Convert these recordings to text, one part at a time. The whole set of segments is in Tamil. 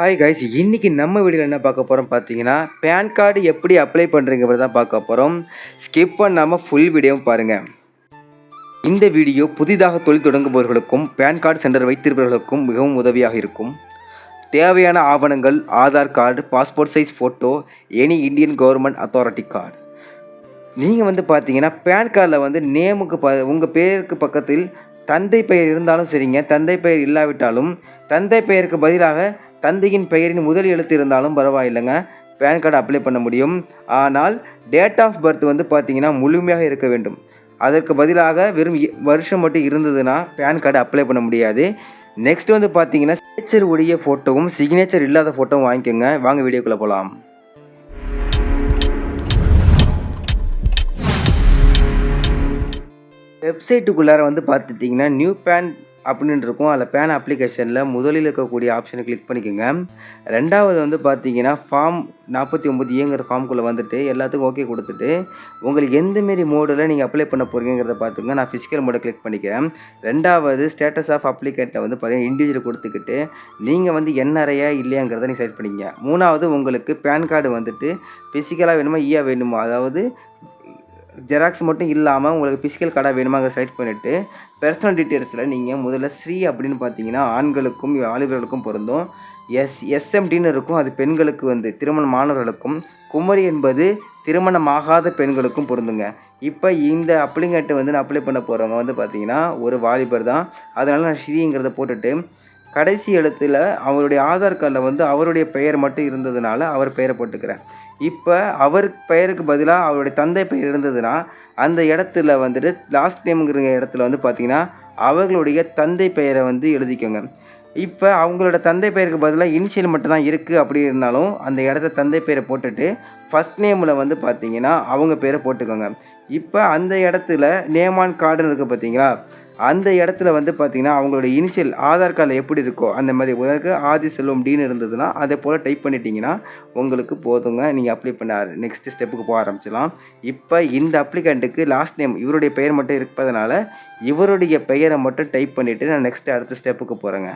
ஹாய் கைஸ், இன்னைக்கு நம்ம வீடியோவில் என்ன பார்க்க போகிறோம் பார்த்தீங்கன்னா, பேன் கார்டு எப்படி அப்ளை பண்ணுறீங்கிறத தான் பார்க்க போகிறோம். ஸ்கிப் பண்ணாமல் ஃபுல் வீடியோவும் பாருங்கள். இந்த வீடியோ புதிதாக தொழில் தொடங்குபவர்களுக்கும் பேன் கார்டு சென்டர் வைத்திருப்பவர்களுக்கும் மிகவும் உதவியாக இருக்கும். தேவையான ஆவணங்கள்: Aadhaar card, passport size photo, any Indian government authority card. நீங்கள் பார்த்தீங்கன்னா பேன் கார்டில் நேமுக்கு உங்கள் பேருக்கு பக்கத்தில் தந்தை பெயர் இருந்தாலும் சரிங்க, தந்தை பெயர் இல்லாவிட்டாலும் தந்தை பெயருக்கு பதிலாக தந்தையின் பெயரின் முதல் எழுத்து இருந்தாலும் பரவாயில்லைங்க, பேன் கார்டு அப்ளை பண்ண முடியும். ஆனால் டேட் ஆஃப் பர்த் பார்த்தீங்கன்னா முழுமையாக இருக்க வேண்டும். அதற்கு பதிலாக வெறும் வருஷம் மட்டும் இருந்ததுன்னா பேன் கார்டு அப்ளை பண்ண முடியாது. நெக்ஸ்ட் பார்த்தீங்கன்னா சிக்னேச்சர் உடைய ஃபோட்டோவும் சிக்னேச்சர் இல்லாத ஃபோட்டோவும் வாங்கிக்கோங்க. வாங்க வீடியோக்குள்ளே போகலாம். வெப்சைட்டுக்குள்ளார பார்த்துட்டிங்கன்னா நியூ பேன் அப்படின்னு இருக்கும். அதில் பேன் அப்ளிகேஷனில் முதலில் இருக்கக்கூடிய ஆப்ஷனை கிளிக் பண்ணிக்கோங்க. ரெண்டாவது பார்த்தீங்கன்னா ஃபார்ம் 49ஏங்கிற ஃபார்முக்குள்ளே வந்துட்டு எல்லாத்துக்கும் ஓகே கொடுத்துட்டு உங்களுக்கு எந்தமாரி மோடில் நீங்கள் அப்ளை பண்ண போகிறீங்கிறத பார்த்துங்க. நான் ஃபிசிக்கல் மோடை கிளிக் பண்ணிக்கிறேன். ரெண்டாவது ஸ்டேட்டஸ் ஆஃப் அப்ளிகேட்டை பார்த்தீங்கன்னா இண்டிவிஜுவல் கொடுத்துக்கிட்டு நீங்கள் என்ஆர்ஐயா இல்லையாங்கிறத நீங்கள் செலக்ட் பண்ணிக்கங்க. மூணாவது உங்களுக்கு பேன் கார்டு ஃபிசிக்கலாக வேணுமா ஈயா வேணுமா, அதாவது ஜெராக்ஸ் மட்டும் இல்லாமல் உங்களுக்கு ஃபிசிக்கல் கார்டாக வேணுமாங்கிற செலக்ட் பண்ணிவிட்டு பர்சனல் டீட்டெயில்ஸில் நீங்கள் முதல்ல ஸ்ரீ அப்படின்னு பார்த்தீங்கன்னா ஆண்களுக்கும் வாலிபர்களுக்கும் பொருந்தும். எஸ்எம்டின்னு இருக்கும், அது பெண்களுக்கு திருமணமானவர்களுக்கும். குமரி என்பது திருமணமாகாத பெண்களுக்கும் பொருந்துங்க. இப்போ இந்த அப்ளிகேட்டை நான் அப்ளை பண்ண போகிறவங்க பார்த்தீங்கன்னா ஒரு வாலிபர் தான். அதனால் நான் ஸ்ரீங்கிறத போட்டுட்டு கடைசி எழுத்தில் அவருடைய ஆதார் கார்டில் அவருடைய பெயர் மட்டும் இருந்ததுனால அவர் பெயரை போட்டுக்கிறேன். இப்போ அவர் பெயருக்கு பதிலாக அவருடைய தந்தை பெயர் இருந்ததுன்னா அந்த இடத்துல லாஸ்ட் நேம்ங்கிற இடத்துல பார்த்தீங்கன்னா அவர்களுடைய தந்தை பெயரை எழுதிக்கோங்க. இப்போ அவங்களோட தந்தை பெயருக்கு பதிலாக இனிஷியல் மட்டும் தான் இருக்குது அப்படி இருந்தாலும் அந்த இடத்த தந்தை பெயரை போட்டுட்டு ஃபஸ்ட் நேமில் பார்த்தீங்கன்னா அவங்க பேரை போட்டுக்கோங்க. இப்போ அந்த இடத்துல நேம் ஆன் கார்டுன்னு இருக்குது பார்த்தீங்களா, அந்த இடத்துல பார்த்தீங்கன்னா அவங்களோட இனிஷியல் ஆதார் கார்டில் எப்படி இருக்கோ அந்த மாதிரி உங்களுக்கு ஆதி செல்வம் டின்னு இருந்ததுன்னா அதே போல் டைப் பண்ணிட்டீங்கன்னா உங்களுக்கு போதுங்க. நீங்கள் அப்ளை பண்ண நெக்ஸ்ட் ஸ்டெப்புக்கு போக ஆரம்பிச்சிடலாம். இப்போ இந்த அப்ளிகண்ட்டுக்கு லாஸ்ட் நேம் இவருடைய பெயர் மட்டும் இருப்பதனால இவருடைய பெயரை மட்டும் டைப் பண்ணிவிட்டு நான் நெக்ஸ்ட் அடுத்த ஸ்டெப்புக்கு போகிறேங்க.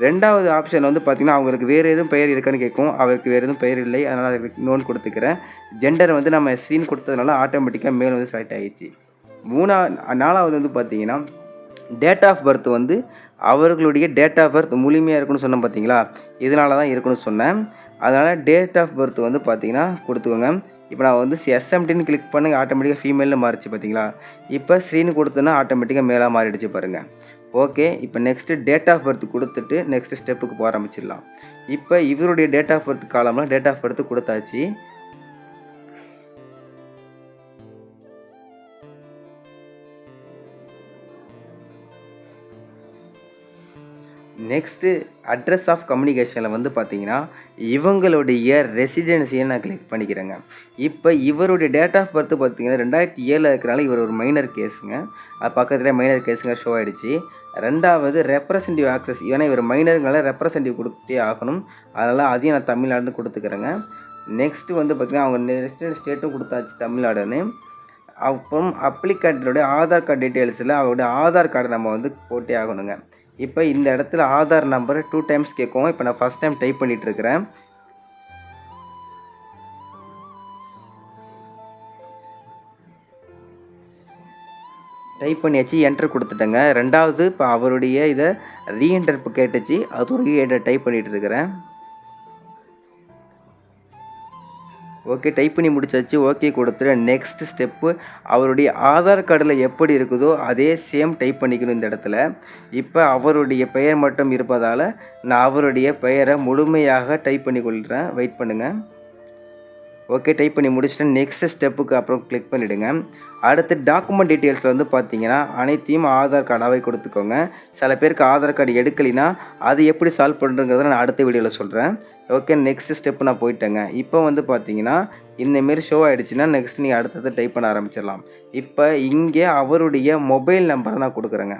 ரெண்டாவது ஆப்ஷன் பார்த்தீங்கன்னா அவங்களுக்கு வேறு எதுவும் பெயர் இருக்கான்னு கேட்கும். அவருக்கு வேறு எதுவும் பெயர் இல்லை, அதனால் அதுக்கு நோன் கொடுத்துக்கிறேன். ஜெண்டர் நம்ம ஸ்க்ரீன் கொடுத்ததுனால ஆட்டோமேட்டிக்காக மேல் செலக்ட் ஆகிடுச்சு. நாலாவது பார்த்தீங்கன்னா டேட் ஆஃப் பர்த் அவர்களுடைய டேட் ஆஃப் பர்த் முழுமையாக இருக்குன்னு சொன்னேன் பார்த்தீங்களா, இதனால தான் இருக்குன்னு சொன்னேன். அதனால் டேட் ஆஃப் பர்த் பார்த்தீங்கன்னா கொடுத்துக்கோங்க. இப்போ நான் எஸ்எம்டின்னு கிளிக் பண்ணி ஆட்டோமேட்டிக்காக ஃபீமேலில் மாறிச்சு பார்த்தீங்களா. இப்போ ஸ்க்ரீன் கொடுத்தோன்னா ஆட்டோமேட்டிக்காக மேலாக மாறிடுச்சு பாருங்கள். ஓகே, இப்போ நெக்ஸ்ட்டு டேட் ஆஃப் பர்த் கொடுத்துட்டு நெக்ஸ்ட் ஸ்டெப்புக்கு போக ஆரம்பிச்சிடலாம். இப்போ இவருடைய டேட் ஆஃப் பர்த் காலம்லாம் டேட் ஆஃப் பர்த் கொடுத்தாச்சு. நெக்ஸ்ட்டு அட்ரஸ் ஆஃப் கம்யூனிகேஷனில் பார்த்தீங்கன்னா இவங்களுடைய ரெசிடென்சியை நான் கிளிக் பண்ணிக்கிறேங்க. இப்போ இவருடைய டேட் ஆஃப் பர்த் பார்த்தீங்கன்னா 2007 இருக்கிறனால இவர் ஒரு மைனர் கேஸுங்க. அது பக்கத்தில் மைனர் கேஸுங்க ஷோ ஆகிடுச்சு. ரெண்டாவது ரெப்ரசன்டிவ் ஆக்சஸ், ஏன்னா இவர் மைனருங்களால் ரெப்ரசன்டிவ் கொடுத்தே ஆகணும், அதனால் அதையும் நான் தமிழ்நாடுன்னு கொடுத்துக்கிறேங்க. நெக்ஸ்ட்டு பார்த்தீங்கன்னா அவங்க ரெசிடென்ட் ஸ்டேட்டும் கொடுத்தாச்சு தமிழ்நாடுன்னு. அப்புறம் அப்ளிகண்ட்டோடைய ஆதார் கார்டு டீட்டெயில்ஸில் அவருடைய ஆதார் கார்டை நம்ம போட்டே ஆகணுங்க. இப்போ இந்த இடத்துல ஆதார் நம்பர் 2 டைம்ஸ் கேட்கும். இப்போ நான் ஃபஸ்ட் டைம் டைப் பண்ணிகிட்ருக்கிறேன். டைப் பண்ணியாச்சு, என்டர் கொடுத்துட்டேங்க. ரெண்டாவது இப்போ அவருடைய இதை ரீஎன்டர் இப்போ கேட்டுச்சு, அது ஒரு ரீஎன்டர் டைப் பண்ணிகிட்டு இருக்கிறேன். ஓகே, டைப் பண்ணி முடிச்சாச்சு. ஓகே கொடுத்துட்டு நெக்ஸ்ட் ஸ்டெப்பு அவருடைய ஆதார் கார்டில் எப்படி இருக்குதோ அதே சேம் டைப் பண்ணிக்கணும் இந்த இடத்துல. இப்போ அவருடைய பெயர் மட்டும் இருப்பதால் நான் அவருடைய பெயரை முழுமையாக டைப் பண்ணி கொள்கிறேன். வெயிட் பண்ணுங்கள். ஓகே, டைப் பண்ணி முடிச்சுட்டு நெக்ஸ்ட் ஸ்டெப்புக்கு அப்புறம் கிளிக் பண்ணிவிடுங்க. அடுத்து டாக்குமெண்ட் டீட்டெயில்ஸில் பார்த்தீங்கன்னா அனைத்தையும் ஆதார் கார்டாகவே கொடுத்துக்கோங்க. சில பேருக்கு ஆதார் கார்டு எடுக்கலைன்னா அது எப்படி சால்வ் பண்ணுறங்கிறத நான் அடுத்த வீடியோவில் சொல்கிறேன். ஓகே, நெக்ஸ்ட் ஸ்டெப்பு நான் போயிட்டேங்க. இப்போ பார்த்தீங்கன்னா இந்தமாரி ஷோ ஆகிடுச்சுன்னா நெக்ஸ்ட் நீங்கள் அடுத்தது டைப் பண்ண ஆரம்பிச்சிடலாம். இப்போ இங்கே அவருடைய மொபைல் நம்பரை நான் கொடுக்குறேங்க.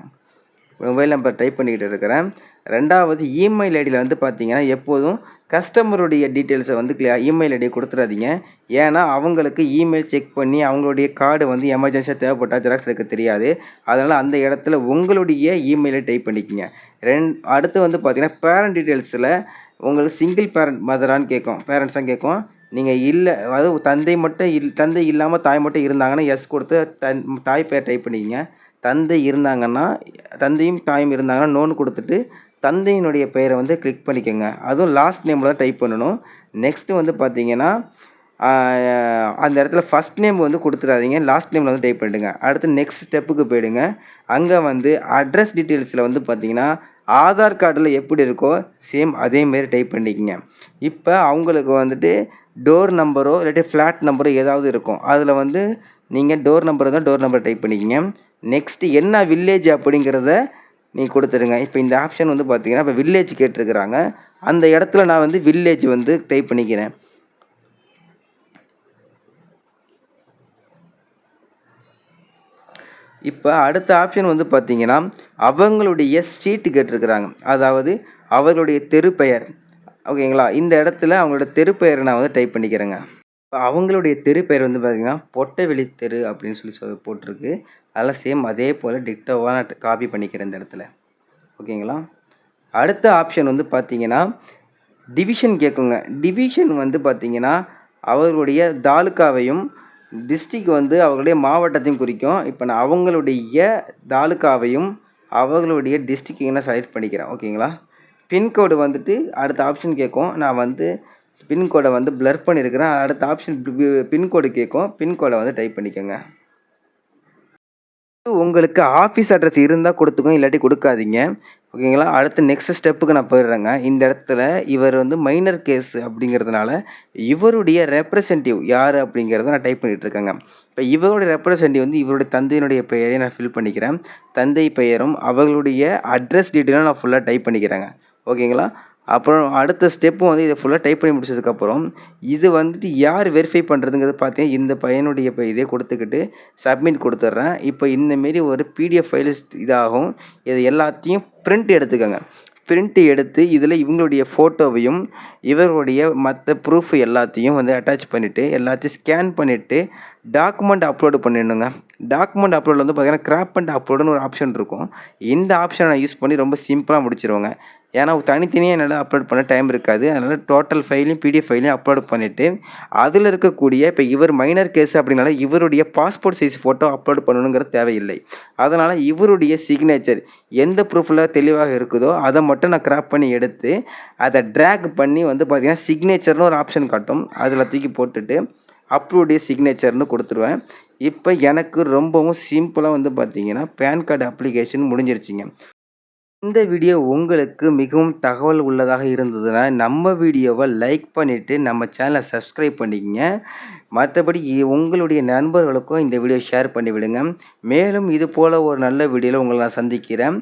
மொபைல் நம்பர் டைப் பண்ணிக்கிட்டு இருக்கிறேன். ரெண்டாவது இமெயில் ஐடியில் பார்த்தீங்கன்னா எப்போதும் கஸ்டமருடைய டீட்டெயில்ஸை இமெயில் ஐடியை கொடுத்துடாதீங்க. ஏன்னா அவங்களுக்கு இமெயில் செக் பண்ணி அவங்களுடைய கார்டு எமர்ஜென்சியாக தேவைப்பட்டால் ஜெராக்ஸ் எடுக்க தெரியாது. அதனால் அந்த இடத்துல உங்களுடைய இமெயிலை டைப் பண்ணிக்கோங்க. அடுத்து பார்த்தீங்கன்னா பேரண்ட் டீட்டெயில்ஸில் உங்களுக்கு சிங்கிள் பேரண்ட் மதரான்னு கேட்கும். பேரண்ட்ஸான்னு கேட்கும். நீங்க இல்ல அதாவது தந்தை இல்லாம தாய் மட்டும் இருந்தாங்கன்னா, எஸ் குடுத்து தாய் பேர் டைப் பண்ணிக்கங்க. தந்தை இருந்தாங்கன்னா, தந்தையும் தாயும் இருந்தாங்கன்னா, நோன்னு குடுத்துட்டு, தந்தையினுடைய பெயர வந்து கிளிக் பண்ணிக்கங்க. அதுவும் லாஸ்ட் நேம்ல தான் டைப் பண்ணணும். நெக்ஸ்ட்டு வந்து பார்த்தீங்கன்னா, ஆ அந்த இடத்துல ஃபர்ஸ்ட் நேம் வந்து குடுத்துறாதீங்க. லாஸ்ட் நேம்ல வந்து டைப் பண்ணிடுங்க. அடுத்து நெக்ஸ்ட் ஸ்டெப்புக்கு போயிடுங்க. அங்க வந்து அட்ரஸ் டீட்டெயில்ஸ்ல வந்து பார்த்தீங்கன்னா, ஆதார் கார்டுல எப்படி இருக்கோ, சேம் அதே மாரி டைப் பண்ணிக்கங்க. இப்ப அவங்களுக்கு வந்துட்டு டோர் நம்பரோ, இல்லாட்டி ஃப்ளாட் நம்பரோ ஏதாவது இருக்கும். அதுல வந்து நீங்க டோர் நம்பர் இருந்தா டோர் நம்பர் டைப் பண்ணிக்கங்க. நெக்ஸ்ட் என்ன வில்லேஜ் அப்படிங்கிறத நீங்க குடுத்துருங்க. இப்ப இந்த ஆப்ஷன் வந்து பார்த்தீங்கன்னா, இப்ப வில்லேஜ் கேட்டிருக்கிறாங்க. அந்த இடத்துல நான் வந்து வில்லேஜ் வந்து டைப் பண்ணிக்கிறேன். இப்ப அடுத்த ஆப்ஷன் வந்து பார்த்தீங்கன்னா, அவங்களுடைய ஸ்ட்ரீட் கேட்டிருக்கிறாங்க. அதாவது அவர்களுடைய தெரு பெயர். ஓகேங்களா? இந்த இடத்துல அவங்களோட தெரு பெயர நான் வந்து டைப் பண்ணிக்கிறேங்க. இப்ப அவங்களுடைய தெரு பெயர் வந்து பார்த்தீங்கன்னா, பொட்டவெளி தெரு அப்படின்னு சொல்லி போட்டிருக்கு. அதெல்லாம் சேம் அதே போல டிக்டோவா நான் காப்பி பண்ணிக்கிறேன் இந்த இடத்துல. ஓகேங்களா? அடுத்த ஆப்ஷன் வந்து பார்த்தீங்கன்னா, டிவிஷன் கேட்குங்க. டிவிஷன் வந்து பார்த்தீங்கன்னா, அவர்களுடைய தாலுகாவையும், டிஸ்ட்ரிக்ட் வந்து அவர்களுடைய மாவட்டத்தையும் குறிக்கும். இப்ப நான் அவங்களுடைய தாலுகாவையும், அவர்களுடைய டிஸ்ட்ரிக்டையும் நான் செலக்ட் பண்ணிக்கிறேன். ஓகேங்களா? பின்கோடு வந்துட்டு அடுத்த ஆப்ஷன் கேட்கும். நான் வந்து பின்கோட வந்து பிளர் பண்ணியிருக்கிறேன். அடுத்த ஆப்ஷன் பின்கோடு கேட்கும். பின்கோட வந்து டைப் பண்ணிக்கோங்க. உங்களுக்கு ஆஃபீஸ் அட்ரஸ் இருந்தா குடுத்துக்கோங்க. இல்லாட்டி குடுக்காதீங்க. ஓகேங்களா? அடுத்து நெக்ஸ்ட் ஸ்டெப்புக்கு நான் போயிடுறேங்க. இந்த இடத்துல இவர் வந்து மைனர் கேஸ் அப்படிங்கிறதுனால, இவருடைய ரெப்ரசன்டேட்டிவ் யாரு அப்படிங்கிறத நான் டைப் பண்ணிட்டு இருக்கேங்க. இப்ப இவருடைய ரெப்ரசன்டேட்டிவ் வந்து இவருடைய தந்தையினுடைய பெயரை நான் ஃபில் பண்ணிக்கிறேன். தந்தை பெயரும், அவர்களுடைய அட்ரஸ் டீட்டெயிலும் நான் ஃபுல்லா டைப் பண்ணிக்கிறேங்க. ஓகேங்களா? அப்புறம் அடுத்த ஸ்டெப்பும் வந்து இத ஃபுல்லா டைப் பண்ணி முடிச்சதுக்கப்புறம், இது வந்துட்டு யார் வெரிஃபை பண்றதுங்கிறது பார்த்தீங்கன்னா, இந்த பையனுடைய இதே குடுத்துக்கிட்டு சப்மிட் குடுத்துடுறேன். இப்ப இந்த மாரி ஒரு பிடிஎஃப் ஃபைல் இதாகும். இது எல்லாத்தையும் பிரிண்ட் எடுத்துக்கங்க. பிரிண்ட் எடுத்து இதில இவங்களுடைய ஃபோட்டோவையும், இவர்களுடைய மத்த ப்ரூஃப் எல்லாத்தையும் வந்து அட்டாச் பண்ணிட்டு, எல்லாத்தையும் ஸ்கேன் பண்ணிட்டு, டாக்குமெண்ட் அப்லோட் பண்ணிடணுங்க. டாக்குமெண்ட் அப்லோட்ல வந்து பார்த்தீங்கன்னா, கிராப் அண்ட் அப்லோடுன்னு ஒரு ஆப்ஷன் இருக்கும். இந்த ஆப்ஷன நான் யூஸ் பண்ணி ரொம்ப சிம்பிளா முடிச்சுருவேங்க. ஏன்னா தனித்தனியா என்னால அப்லோட் பண்ண டைம் இருக்காது. அதனால டோட்டல் ஃபைலையும் பிடிஎஃப் ஃபைலையும் அப்லோட் பண்ணிட்டு, அதில இருக்கக்கூடிய இப்ப இவர் மைனர் கேஸ் அப்படினால இவருடைய பாஸ்போர்ட் சைஸ் ஃபோட்டோ அப்லோட் பண்ணணுங்கிறது தேவையில்லை. அதனால இவருடைய சிக்னேச்சர் எந்த ப்ரூஃப்ல தெளிவாக இருக்குதோ, அத மட்டும் நான் கிராப் பண்ணி எடுத்து, அத டிராக் பண்ணி வந்து பார்த்தீங்கன்னா, சிக்னேச்சர்ன்னு ஒரு ஆப்ஷன் காட்டும். அதில தூக்கி போட்டுட்டு, அப்லோட் சிக்னேச்சர்ன்னு குடுத்துருவேன். இப்ப எனக்கு ரொம்பவும் சிம்பிளா வந்து பார்த்தீங்கன்னா, பான் கார்டு அப்ளிகேஷன் முடிஞ்சிருச்சுங்க. இந்த வீடியோ உங்களுக்கு மிகவும் தகவல் உள்ளதாக இருந்ததுன்னா, நம்ம வீடியோவ லைக் பண்ணிட்டு, நம்ம சேனல சப்ஸ்கிரைப் பண்ணிக்கங்க. மத்தபடி உங்களுடைய நண்பர்களுக்கும் இந்த வீடியோ ஷேர் பண்ணி விடுங்க. மேலும் இது போல ஒரு நல்ல வீடியோல உங்கள நான் சந்திக்கிறேன்.